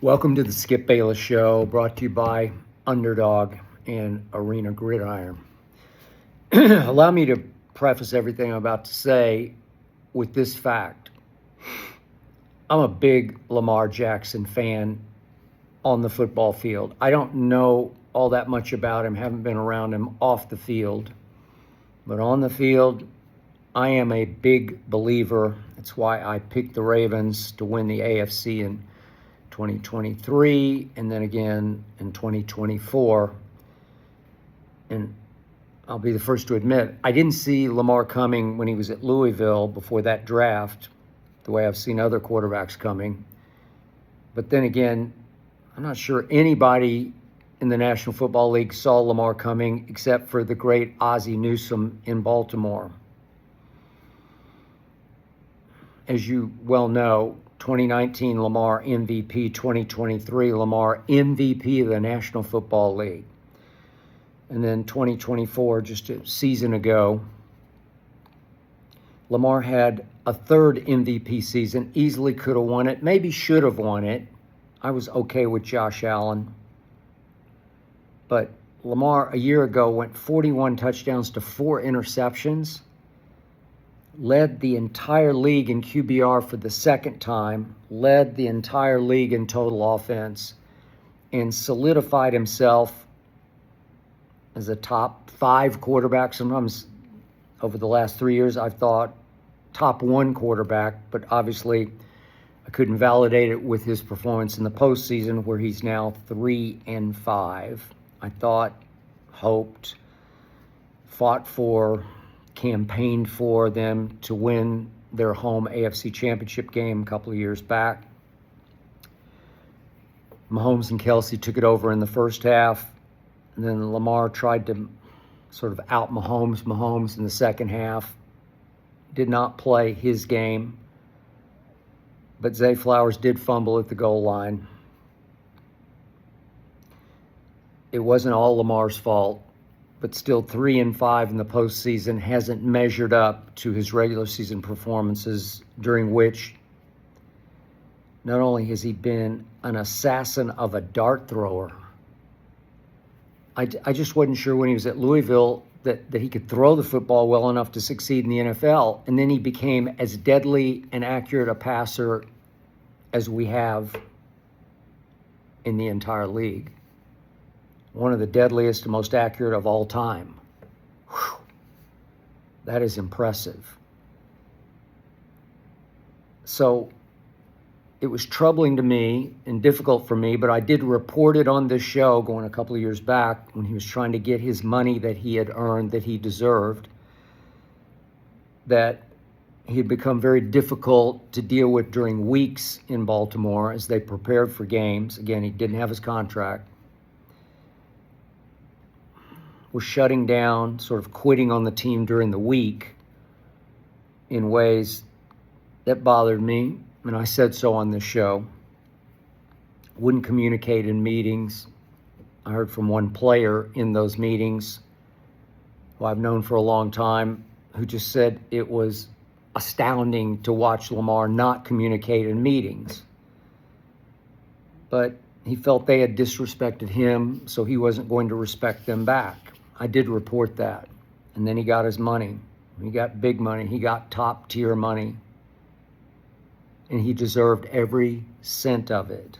Welcome to the Skip Bayless Show, brought to you by Underdog and Arena Gridiron. Allow me to preface everything I'm about to say with this fact. I'm a big Lamar Jackson fan on the football field. I don't know all that much about him, haven't been around him off the field. But on the field, I am a big believer. That's why I picked the Ravens to win the AFC in 2023 and then again in 2024. And I'll be the first to admit, I didn't see Lamar coming when he was at Louisville before that draft, the way I've seen other quarterbacks coming. But then again, I'm not sure anybody in the National Football League saw Lamar coming except for the great Ozzie Newsome in Baltimore. As you well know, 2019 Lamar MVP, 2023 Lamar MVP of the National Football League. And then 2024, just a season ago, Lamar had a third MVP season, easily could have won it, maybe should have won it. I was okay with Josh Allen. But Lamar a year ago went 41 touchdowns to 4 interceptions, led the entire league in QBR for the second time, led the entire league in total offense, and solidified himself as a top 5 quarterback. Sometimes over the last 3 years, I've thought top 1 quarterback, but obviously I couldn't validate it with his performance in the postseason where he's now 3-5. I thought, hoped, fought for, campaigned for them to win their home AFC Championship game a couple of years back. Mahomes and Kelsey took it over in the first half, and then Lamar tried to sort of out Mahomes in the second half. Did not play his game, but Zay Flowers did fumble at the goal line. It wasn't all Lamar's fault, but still 3-5 in the postseason hasn't measured up to his regular season performances, during which not only has he been an assassin of a dart thrower, I just wasn't sure when he was at Louisville that he could throw the football well enough to succeed in the NFL. And then he became as deadly and accurate a passer as we have in the entire league. One of the deadliest and most accurate of all time. Whew. That is impressive. So it was troubling to me and difficult for me, but I did report it on this show going a couple of years back when he was trying to get his money that he had earned, that he deserved, that he had become very difficult to deal with during weeks in Baltimore as they prepared for games. Again, he didn't have his contract. Was shutting down, sort of quitting on the team during the week in ways that bothered me, and I said so on this show. Wouldn't communicate in meetings. I heard from one player in those meetings, who I've known for a long time, who just said it was astounding to watch Lamar not communicate in meetings. But he felt they had disrespected him, so he wasn't going to respect them back. I did report that. And then he got his money. He got big money. He got top tier money. And he deserved every cent of it.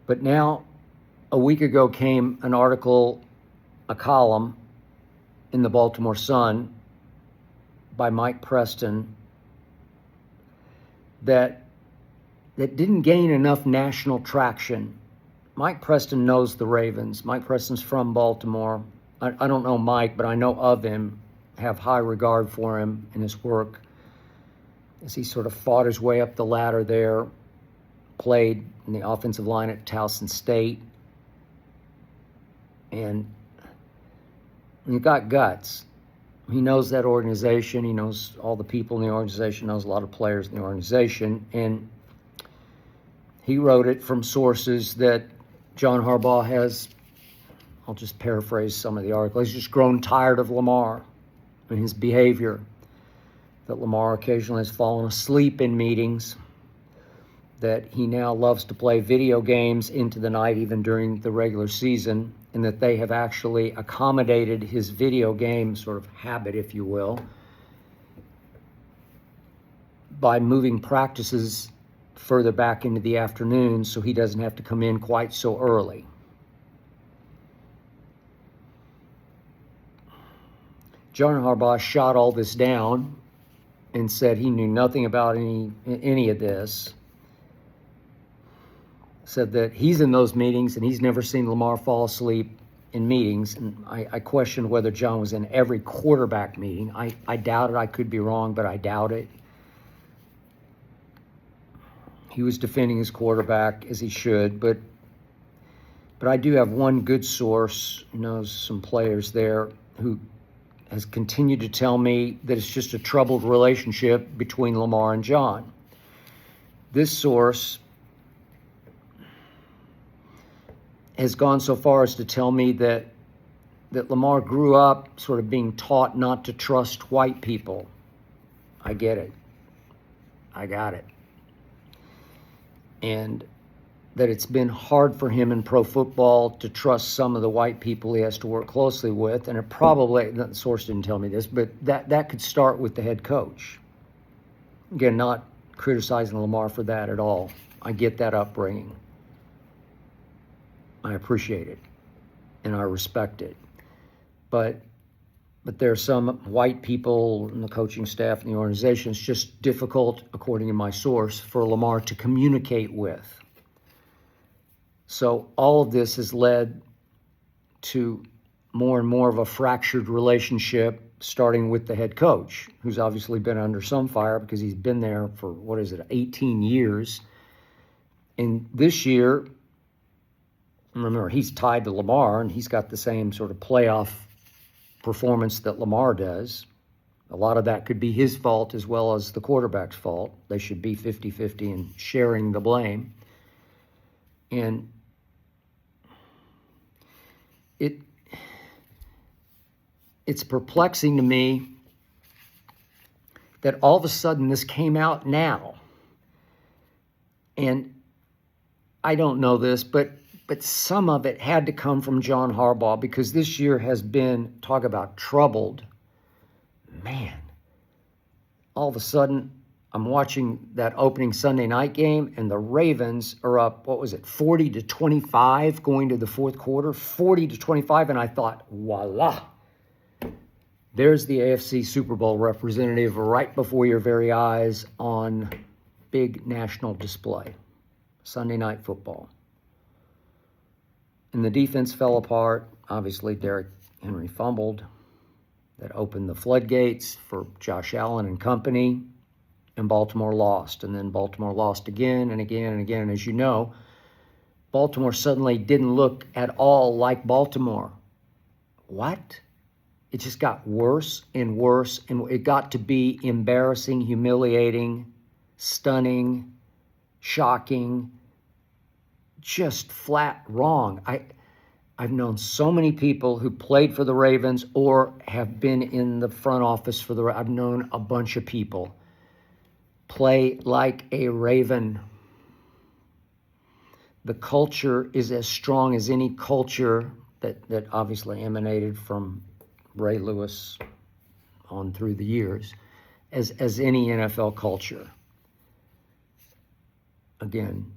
But now, a week ago came an article, a column in the Baltimore Sun by Mike Preston that didn't gain enough national traction. Mike Preston knows the Ravens. Mike Preston's from Baltimore. I don't know Mike, but I know of him, have high regard for him and his work as he sort of fought his way up the ladder there, played in the offensive line at Towson State. And he got guts. He knows that organization. He knows all the people in the organization, knows a lot of players in the organization. And he wrote it from sources that John Harbaugh has, I'll just paraphrase some of the article, he's just grown tired of Lamar and his behavior, that Lamar occasionally has fallen asleep in meetings, that he now loves to play video games into the night, even during the regular season, and that they have actually accommodated his video game sort of habit, if you will, by moving practices further back into the afternoon so he doesn't have to come in quite so early. John Harbaugh shot all this down and said he knew nothing about any of this. Said that he's in those meetings and he's never seen Lamar fall asleep in meetings. And I questioned whether John was in every quarterback meeting. I doubt it. I could be wrong, but I doubt it. He was defending his quarterback as he should, but I do have one good source who knows some players there who has continued to tell me that it's just a troubled relationship between Lamar and John. This source has gone so far as to tell me that Lamar grew up sort of being taught not to trust white people. I get it. I got it. And that it's been hard for him in pro football to trust some of the white people he has to work closely with. And it probably, the source didn't tell me this, but that could start with the head coach. Again, not criticizing Lamar for that at all. I get that upbringing. I appreciate it, and I respect it. But there are some white people in the coaching staff and the organization. It's just difficult, according to my source, for Lamar to communicate with. So all of this has led to more and more of a fractured relationship, starting with the head coach, who's obviously been under some fire because he's been there for, 18 years. And this year, remember, he's tied to Lamar, and he's got the same sort of playoff performance that Lamar does. A lot of that could be his fault as well as the quarterback's fault. They should be 50-50 and sharing the blame. And it's perplexing to me that all of a sudden this came out now. And I don't know this, but some of it had to come from John Harbaugh, because this year has been, talk about troubled. Man, all of a sudden I'm watching that opening Sunday night game, and the Ravens are up, 40-25 going to the fourth quarter, 40-25, and I thought, voila, there's the AFC Super Bowl representative right before your very eyes on big national display, Sunday Night Football. And the defense fell apart. Obviously, Derrick Henry fumbled. That opened the floodgates for Josh Allen and company. And Baltimore lost. And then Baltimore lost again and again and again. And as you know, Baltimore suddenly didn't look at all like Baltimore. What? It just got worse and worse. And it got to be embarrassing, humiliating, stunning, shocking, just flat wrong. I've known so many people who played for the Ravens or have been in the front office for I've known a bunch of people play like a Raven. The culture is as strong as any culture that obviously emanated from Ray Lewis on through the years, as any NFL culture. Again,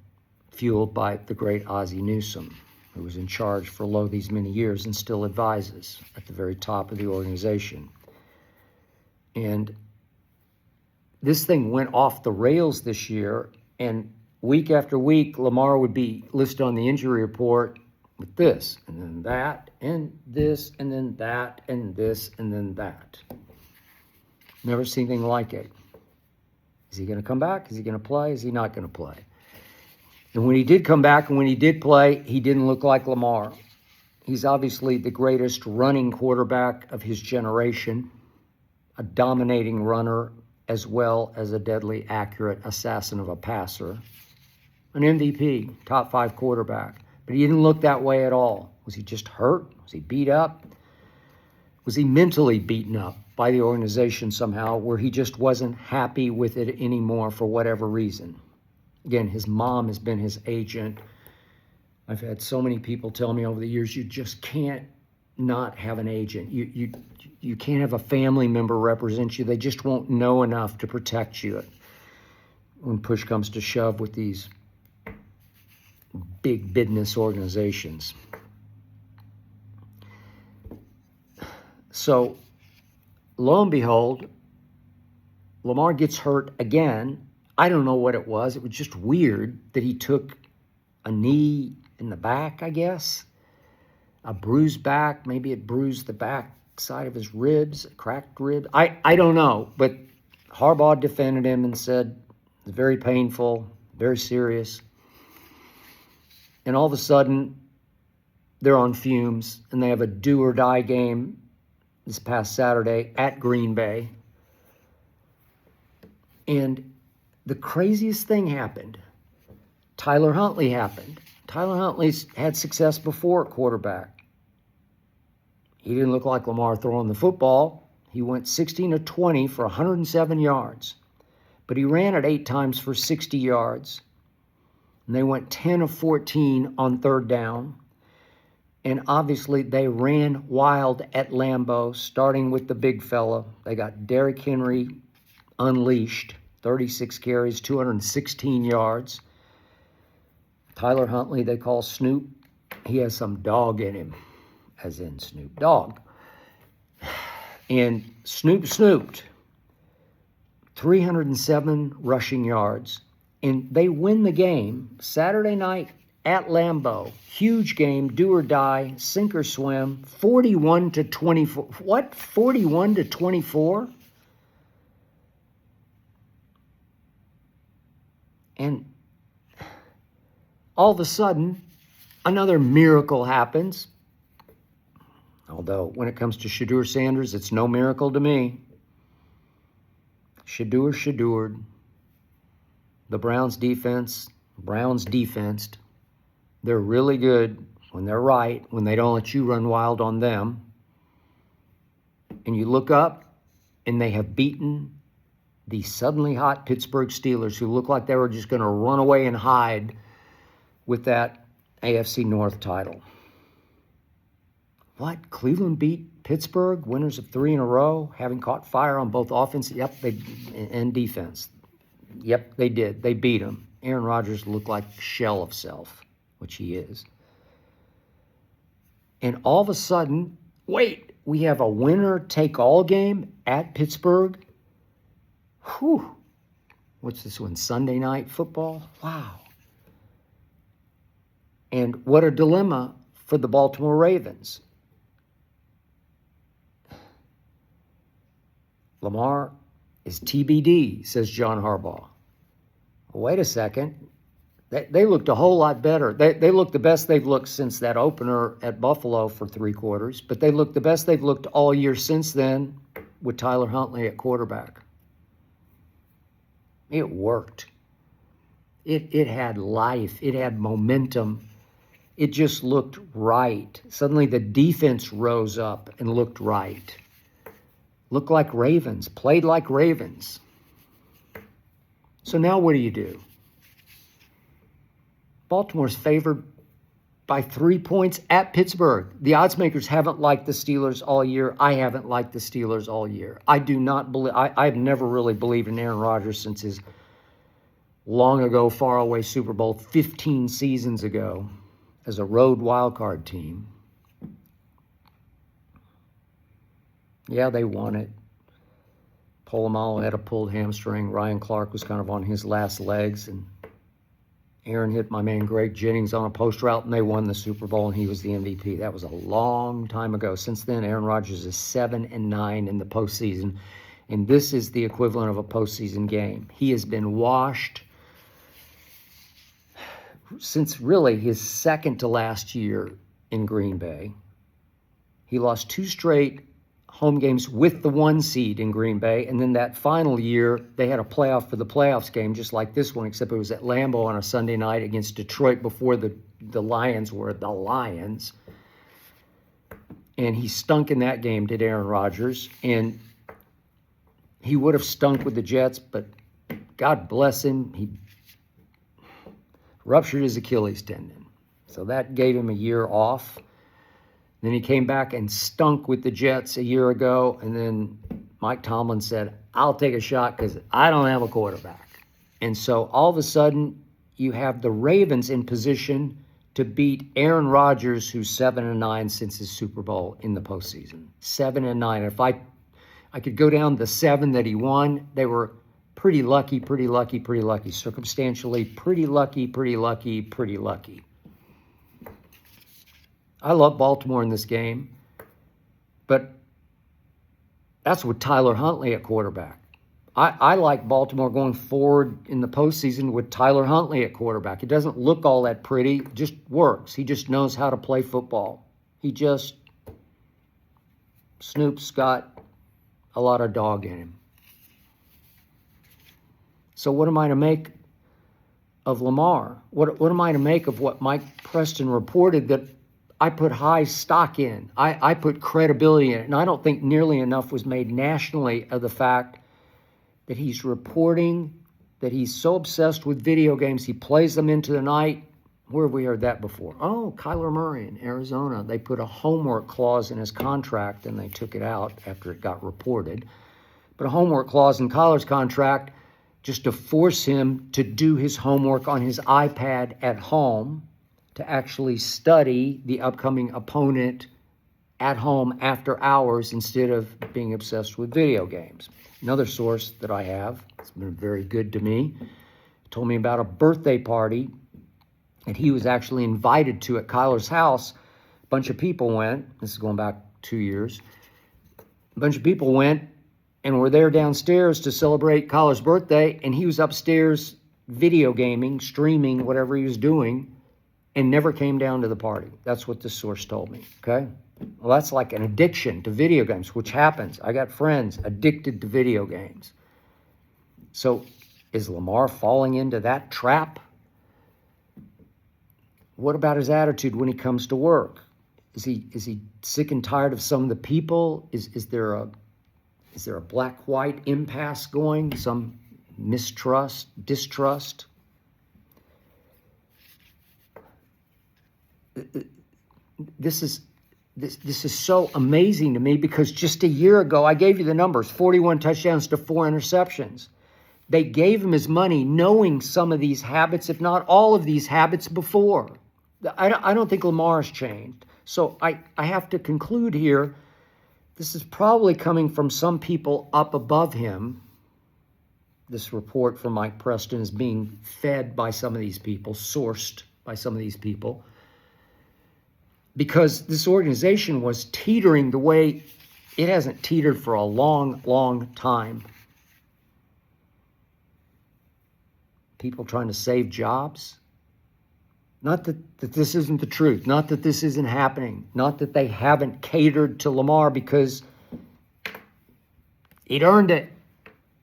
fueled by the great Ozzie Newsome, who was in charge for these many years and still advises at the very top of the organization. And this thing went off the rails this year, and week after week, Lamar would be listed on the injury report with this, and then that, and this, and then that, and this, and then that. Never seen anything like it. Is he going to come back? Is he going to play? Is he not going to play? And when he did come back and when he did play, he didn't look like Lamar. He's obviously the greatest running quarterback of his generation, a dominating runner as well as a deadly accurate assassin of a passer, an MVP, top 5 quarterback. But he didn't look that way at all. Was he just hurt? Was he beat up? Was he mentally beaten up by the organization somehow, where he just wasn't happy with it anymore for whatever reason? Again, his mom has been his agent. I've had so many people tell me over the years, you just can't not have an agent. You can't have a family member represent you. They just won't know enough to protect you when push comes to shove with these big business organizations. So, lo and behold, Lamar gets hurt again. I don't know what it was. It was just weird that he took a knee in the back, I guess. A bruised back. Maybe it bruised the back side of his ribs, a cracked rib. I don't know. But Harbaugh defended him and said it's very painful, very serious. And all of a sudden, they're on fumes, and they have a do-or-die game this past Saturday at Green Bay. And the craziest thing happened. Tyler Huntley happened. Tyler Huntley's had success before at quarterback. He didn't look like Lamar throwing the football. He went 16 of 20 for 107 yards. But he ran it 8 times for 60 yards. And they went 10 of 14 on third down. And obviously they ran wild at Lambeau, starting with the big fella. They got Derrick Henry unleashed, 36 carries, 216 yards. Tyler Huntley, they call Snoop. He has some dog in him, as in Snoop Dogg. And Snoop snooped. 307 rushing yards. And they win the game Saturday night at Lambeau. Huge game, do or die, sink or swim, 41 to 24. What? 41 to 24? And all of a sudden, another miracle happens. Although, when it comes to Shedeur Sanders, it's no miracle to me. Shedeured. The Browns defensed. They're really good when they're right, when they don't let you run wild on them. And you look up, and they have beaten the suddenly hot Pittsburgh Steelers, who look like they were just going to run away and hide with that AFC North title. What? Cleveland beat Pittsburgh, winners of 3 in a row, having caught fire on both offense, and defense. Yep, they did. They beat them. Aaron Rodgers looked like a shell of self, which he is. And all of a sudden, wait, we have a winner-take-all game at Pittsburgh. Whew. What's this one, Sunday Night Football? Wow. And what a dilemma for the Baltimore Ravens. Lamar is TBD, says John Harbaugh. Wait a second. They looked a whole lot better. They looked the best they've looked since that opener at Buffalo for 3 quarters, but they looked the best they've looked all year since then with Tyler Huntley at quarterback. It worked. It had life. It had momentum. It just looked right. Suddenly the defense rose up and looked right. Looked like Ravens, played like Ravens. So now what do? Baltimore's favored by 3 points at Pittsburgh. The odds makers haven't liked the Steelers all year. I haven't liked the Steelers all year. I do not believe, I've never really believed in Aaron Rodgers since his long ago, far away Super Bowl 15 seasons ago as a road wildcard team. Yeah, they won it. Polamalu had a pulled hamstring. Ryan Clark was kind of on his last legs, and Aaron hit my man Greg Jennings on a post route, and they won the Super Bowl, and he was the MVP. That was a long time ago. Since then, Aaron Rodgers is 7-9 in the postseason, and this is the equivalent of a postseason game. He has been washed since really his second to last year in Green Bay. He lost 2 straight home games with the 1 seed in Green Bay, and then that final year, they had a playoff for the playoffs game, just like this one, except it was at Lambeau on a Sunday night against Detroit before the Lions were the Lions. And he stunk in that game, did Aaron Rodgers, and he would have stunk with the Jets, but God bless him, ruptured his Achilles tendon. So that gave him a year off. Then he came back and stunk with the Jets a year ago. And then Mike Tomlin said, I'll take a shot because I don't have a quarterback. And so all of a sudden, you have the Ravens in position to beat Aaron Rodgers, who's 7-9 since his Super Bowl in the postseason. 7-9. If I could go down the 7 that he won, they were pretty lucky. Circumstantially, pretty lucky. I love Baltimore in this game, but that's with Tyler Huntley at quarterback. I like Baltimore going forward in the postseason with Tyler Huntley at quarterback. It doesn't look all that pretty. It just works. He just knows how to play football. Snoop's got a lot of dog in him. So what am I to make of Lamar? What am I to make of what Mike Preston reported that I put high stock in? I put credibility in it, and I don't think nearly enough was made nationally of the fact that he's reporting that he's so obsessed with video games, he plays them into the night. Where have we heard that before? Oh, Kyler Murray in Arizona. They put a homework clause in his contract, and they took it out after it got reported. But a homework clause in Kyler's contract just to force him to do his homework on his iPad at home, to actually study the upcoming opponent at home after hours instead of being obsessed with video games. Another source that I have, it's been very good to me, told me about a birthday party that he was actually invited to at Kyler's house. A bunch of people went. This is going back 2 years. A bunch of people went and were there downstairs to celebrate Kyler's birthday, and he was upstairs video gaming, streaming, whatever he was doing, and never came down to the party. That's what this source told me, okay? Well, that's like an addiction to video games, which happens. I got friends addicted to video games. So is Lamar falling into that trap? What about his attitude when he comes to work? Is he sick and tired of some of the people? Is there a black-white impasse going? Some mistrust, distrust? This is so amazing to me because just a year ago, I gave you the numbers, 41 touchdowns to 4 interceptions. They gave him his money knowing some of these habits, if not all of these habits before. I don't think Lamar's changed. So I have to conclude here, this is probably coming from some people up above him. This report from Mike Preston is being fed by some of these people, sourced by some of these people, because this organization was teetering the way it hasn't teetered for a long time. People trying to save jobs. Not that this isn't the truth. Not that this isn't happening. Not that they haven't catered to Lamar because he'd earned it.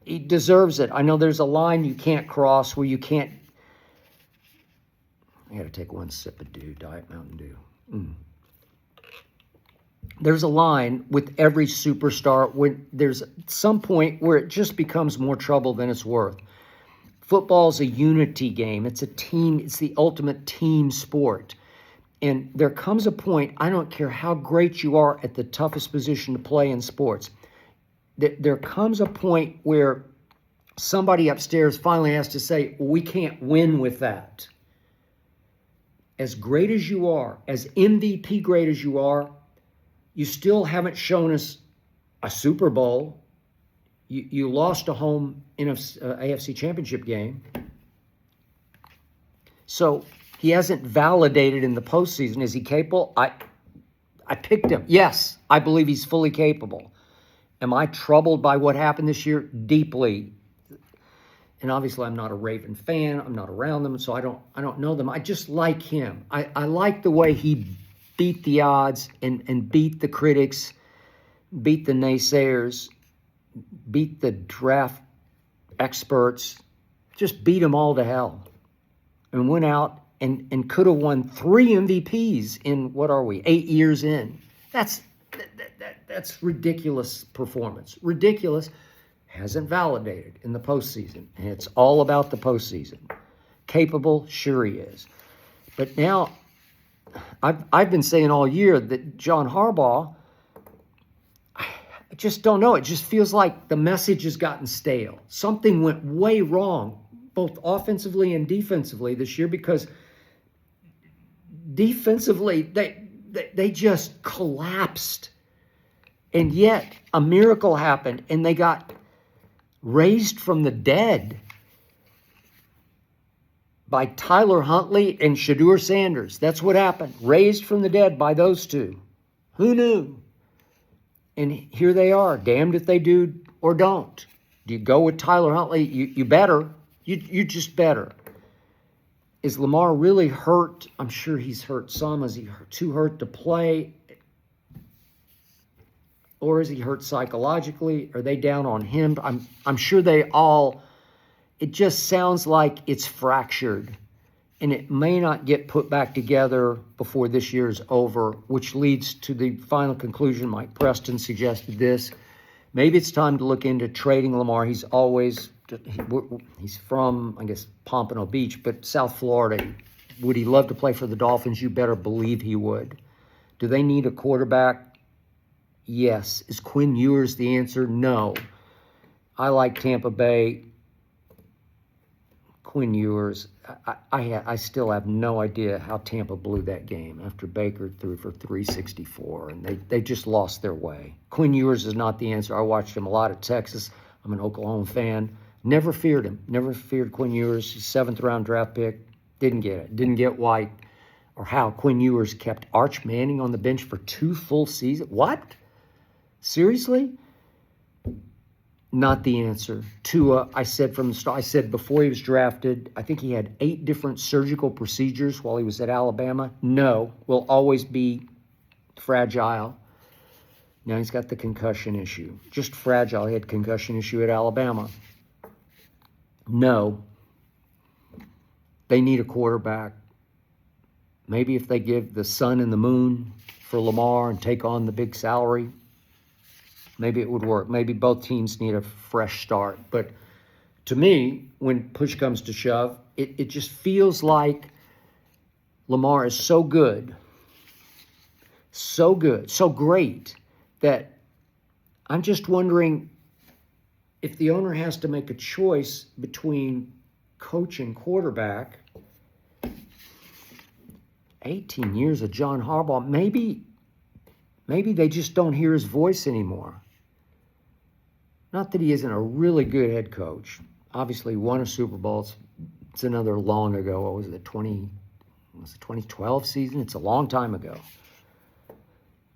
He deserves it. I know there's a line you can't cross where you can't. I got to take one sip of Diet Mountain Dew. There's a line with every superstar when there's some point where it just becomes more trouble than it's worth. Football's a unity game. It's a team. It's the ultimate team sport. And there comes a point, I don't care how great you are at the toughest position to play in sports, there comes a point where somebody upstairs finally has to say, we can't win with that. As great as you are, as MVP great as you are, you still haven't shown us a Super Bowl. You lost a home in an AFC championship game. So he hasn't validated in the postseason. Is he capable? I picked him. Yes, I believe he's fully capable. Am I troubled by what happened this year? Deeply. And obviously I'm not a Raven fan. I'm not around them, so I don't know them. I just like him. I like the way he beat the odds and beat the critics, beat the naysayers, beat the draft experts, just beat them all to hell, and went out and could have won 3 MVPs in, 8 years in. That's ridiculous performance. Ridiculous. Hasn't validated in the postseason. And it's all about the postseason. Capable? Sure he is. But now, I've been saying all year that John Harbaugh, I just don't know. It just feels like the message has gotten stale. Something went way wrong, both offensively and defensively this year, because defensively, they just collapsed. And yet, a miracle happened, and they got raised from the dead by Tyler Huntley and Shedeur Sanders. That's what happened. Raised from the dead by those two. Who knew? And here they are, damned if they do or don't. Do you go with Tyler Huntley? You better. You just better. Is Lamar really hurt? I'm sure he's hurt some. Is he too hurt to play? Or is he hurt psychologically? Are they down on him? I'm sure they all, it just sounds like it's fractured. And it may not get put back together before this year is over, which leads to the final conclusion. Mike Preston suggested this. Maybe it's time to look into trading Lamar. He's from, I guess, Pompano Beach, but South Florida. Would he love to play for the Dolphins? You better believe he would. Do they need a quarterback? Yes. Is Quinn Ewers the answer? No. I like Tampa Bay. Quinn Ewers, I still have no idea how Tampa blew that game after Baker threw for 364, and they just lost their way. Quinn Ewers is not the answer. I watched him a lot at Texas. I'm an Oklahoma fan. Never feared him. Never feared Quinn Ewers. 7th-round draft pick. Didn't get it. Didn't get why or how Quinn Ewers kept Arch Manning on the bench for 2 full seasons. What? Seriously? Not the answer. Tua, I said from the start, I said before he was drafted, I think he had 8 different surgical procedures while he was at Alabama. No, will always be fragile. Now he's got the concussion issue. Just fragile. He had concussion issue at Alabama. No. They need a quarterback. Maybe if they give the sun and the moon for Lamar and take on the big salary, maybe it would work. Maybe both teams need a fresh start. But to me, when push comes to shove, it just feels like Lamar is so good, so great, that I'm just wondering if the owner has to make a choice between coach and quarterback. 18 years of John Harbaugh, maybe they just don't hear his voice anymore. Not that he isn't a really good head coach. Obviously won a Super Bowl. It's another long ago. What was it, 2012 season? It's a long time ago.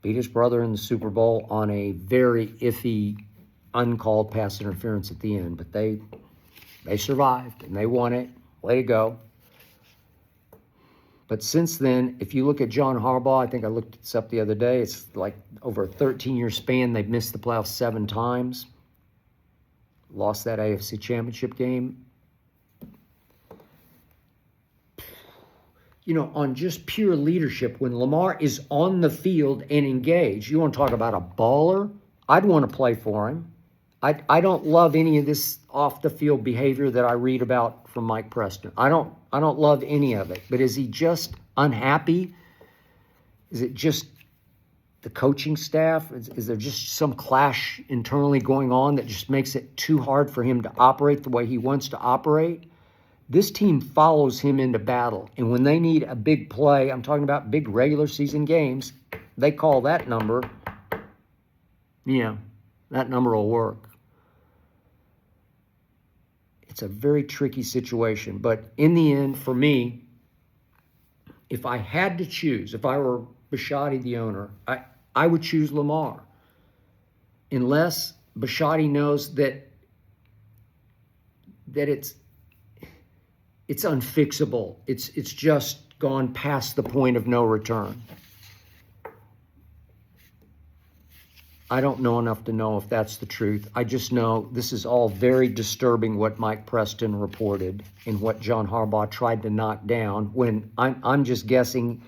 Beat his brother in the Super Bowl on a very iffy, uncalled pass interference at the end. But they survived, and they won it. Way to go. But since then, if you look at John Harbaugh, I think I looked this up the other day, it's like over a 13-year span, they've missed the playoffs 7 times. Lost that AFC Championship game. You know, on just pure leadership, when Lamar is on the field and engaged, you want to talk about a baller? I'd want to play for him. I don't love any of this off-the-field behavior that I read about from Mike Preston. I don't love any of it. But is he just unhappy? Is it just the coaching staff? Is there just some clash internally going on that just makes it too hard for him to operate the way he wants to operate? This team follows him into battle. And when they need a big play, I'm talking about big regular season games, they call that number. Yeah, that number will work. It's a very tricky situation. But in the end, for me, if I had to choose, if I were Bisciotti, the owner, I would choose Lamar. Unless Bisciotti knows that it's unfixable. It's just gone past the point of no return. I don't know enough to know if that's the truth. I just know this is all very disturbing, what Mike Preston reported and what John Harbaugh tried to knock down, when I'm just guessing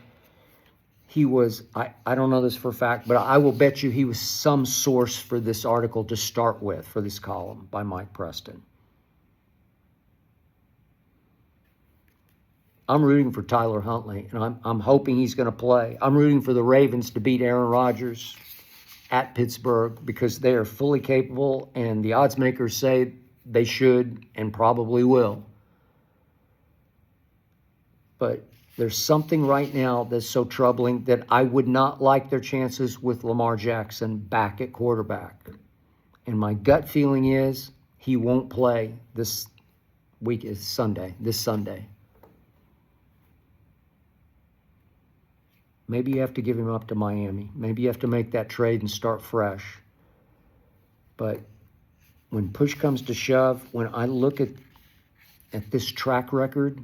he was, I don't know this for a fact, but I will bet you he was some source for this article to start with, for this column by Mike Preston. I'm rooting for Tyler Huntley, and I'm hoping he's going to play. I'm rooting for the Ravens to beat Aaron Rodgers at Pittsburgh because they are fully capable, and the odds makers say they should and probably will. But there's something right now that's so troubling that I would not like their chances with Lamar Jackson back at quarterback. And my gut feeling is he won't play this week, is Sunday, this Sunday. Maybe you have to give him up to Miami. Maybe you have to make that trade and start fresh. But when push comes to shove, when I look at this track record,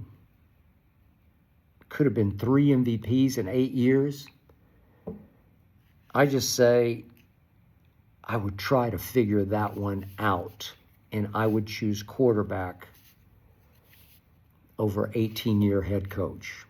could have been 3 MVPs in 8 years. I just say I would try to figure that one out, and I would choose quarterback over 18-year head coach.